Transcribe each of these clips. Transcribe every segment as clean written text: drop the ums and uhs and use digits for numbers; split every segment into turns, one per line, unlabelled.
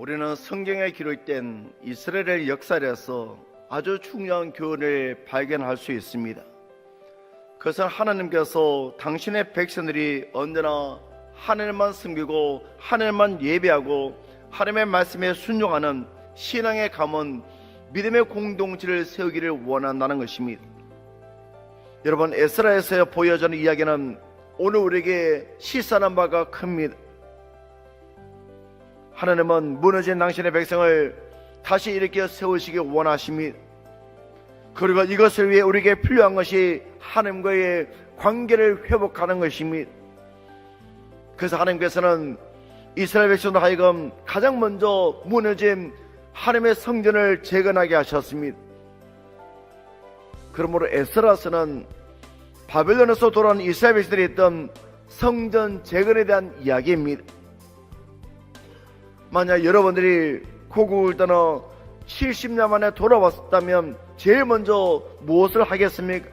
우리는 성경에 기록된 이스라엘의 역사에서 아주 중요한 교훈을 발견할 수 있습니다. 그것은 하나님께서 당신의 백성들이 언제나 하나님만 섬기고 하나님만 예배하고 하나님의 말씀에 순종하는 신앙의 가문, 믿음의 공동체를 세우기를 원한다는 것입니다. 여러분, 에스라에서 보여주는 이야기는 오늘 우리에게 시사하는 바가 큽니다. 하나님은 무너진 당신의 백성을 다시 일으켜 세우시기 원하십니다. 그리고 이것을 위해 우리에게 필요한 것이 하나님과의 관계를 회복하는 것입니다. 그래서 하나님께서는 이스라엘 백성들 하여금 가장 먼저 무너진 하나님의 성전을 재건하게 하셨습니다. 그러므로 에스라서는 바벨론에서 돌아온 이스라엘 백성들이 했던 성전 재건에 대한 이야기입니다. 만약 여러분들이 고국을 떠나 70년 만에 돌아왔다면 제일 먼저 무엇을 하겠습니까?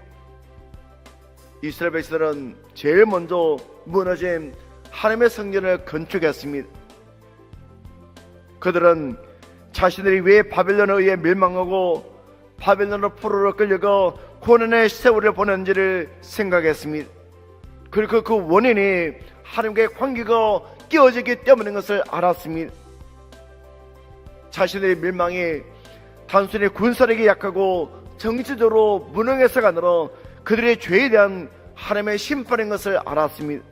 이스라엘 백성들은 제일 먼저 무너진 하나님의 성전을 건축했습니다. 그들은 자신들이 왜 바벨론에 의해 멸망하고 바벨론으로 포로로 끌려가 고난의 세월을 보낸지를 생각했습니다. 그리고 그 원인이 하나님과의 관계가 깨어지기 때문인 것을 알았습니다. 자신의 멸망이 단순히 군사력이 약하고 정치적으로 무능해서가 아니라 그들의 죄에 대한 하나님의 심판인 것을 알았습니다.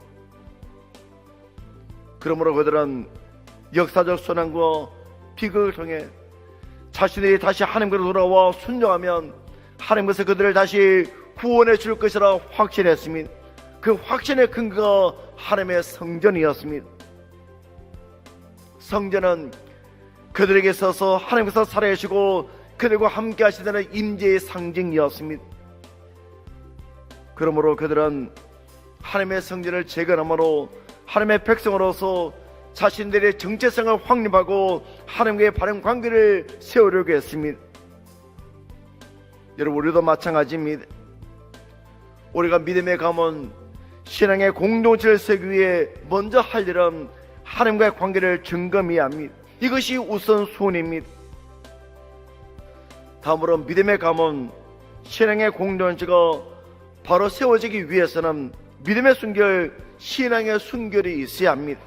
그러므로 그들은 역사적 선언과 비극을 통해 자신들이 다시 하나님께로 돌아와 순종하면 하나님께서 그들을 다시 구원해 줄 것이라 확신했습니다. 그 확신의 근거가 하나님의 성전이었습니다. 성전은 그들에게 있어서 하나님께서 살아계시고 그들과 함께 하시다는 임재의 상징이었습니다. 그러므로 그들은 하나님의 성전을 재건함으로 하나님의 백성으로서 자신들의 정체성을 확립하고 하나님과의 바른 관계를 세우려고 했습니다. 여러분, 우리도 마찬가지입니다. 우리가 믿음의 가문, 신앙의 공동체를 세우기 위해 먼저 할 일은 하나님과의 관계를 점검해야 합니다. 이것이 우선순위입니다. 다음으로 믿음의 가문, 신앙의 공동체가 바로 세워지기 위해서는 믿음의 순결, 신앙의 순결이 있어야 합니다.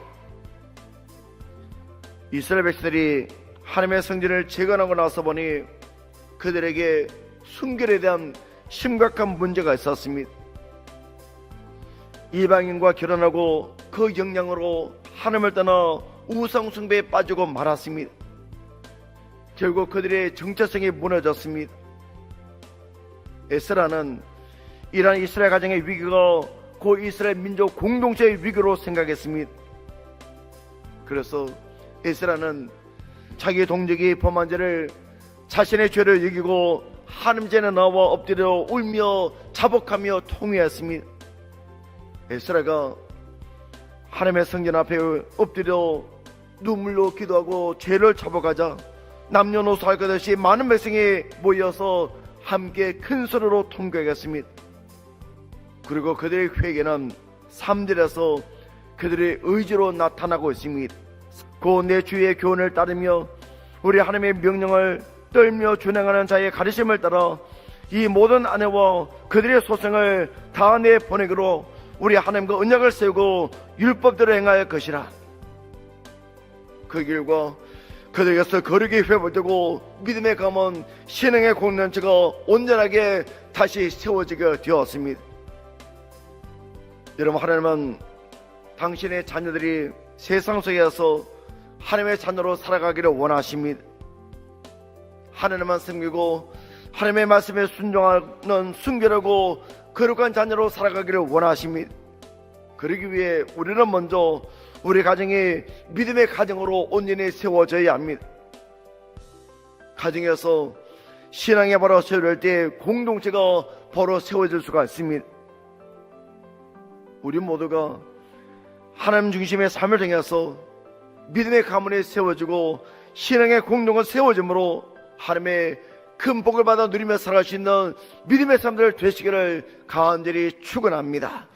이스라엘 백성들이 하나님의 성전을 재건하고 나서 보니 그들에게 순결에 대한 심각한 문제가 있었습니다. 이방인과 결혼하고 그 영향으로 하나님을 떠나 우상 숭배에 빠지고 말았습니다. 결국 그들의 정체성이 무너졌습니다. 에스라는 이러한 이스라엘 가정의 위기가 고 이스라엘 민족 공동체의 위기로 생각했습니다. 그래서 에스라는 자기 동족이 범한 죄를 자신의 죄를 여기고 하나님 전에 나와 엎드려 울며 자복하며 통회했습니다. 에스라가 하나님의 성전 앞에 엎드려 눈물로 기도하고 죄를 자복하자 남녀노소 할 것 없이 많은 백성이 모여서 함께 큰 소리로 통곡했습니다. 그리고 그들의 회개는 3절에서 그들의 의지로 나타나고 있습니다. 곧 내 주의 교훈을 따르며 우리 하나님의 명령을 떨며 준행하는 자의 가르침을 따라 이 모든 아내와 그들의 소생을 다 내보내기로 우리 하나님과 언약을 세우고 율법대로 행할 것이라. 그 길과 그들에게서 거룩이 회복되고 믿음의 가문, 신앙의 공동체가 온전하게 다시 세워지게 되었습니다. 여러분, 하나님은 당신의 자녀들이 세상 속에서 하나님의 자녀로 살아가기를 원하십니다. 하나님만 섬기고 하나님의 말씀에 순종하는 순결하고 거룩한 자녀로 살아가기를 원하십니다. 그러기 위해 우리는 먼저 우리 가정이 믿음의 가정으로 온전히 세워져야 합니다. 가정에서 신앙이 바로 세워질 때 공동체가 바로 세워질 수가 있습니다. 우리 모두가 하나님 중심의 삶을 통해서 믿음의 가문이 세워지고 신앙의 공동은 세워짐으로 하나님의 큰 복을 받아 누리며 살아갈 수 있는 믿음의 사람들 되시기를 간절히 축원합니다.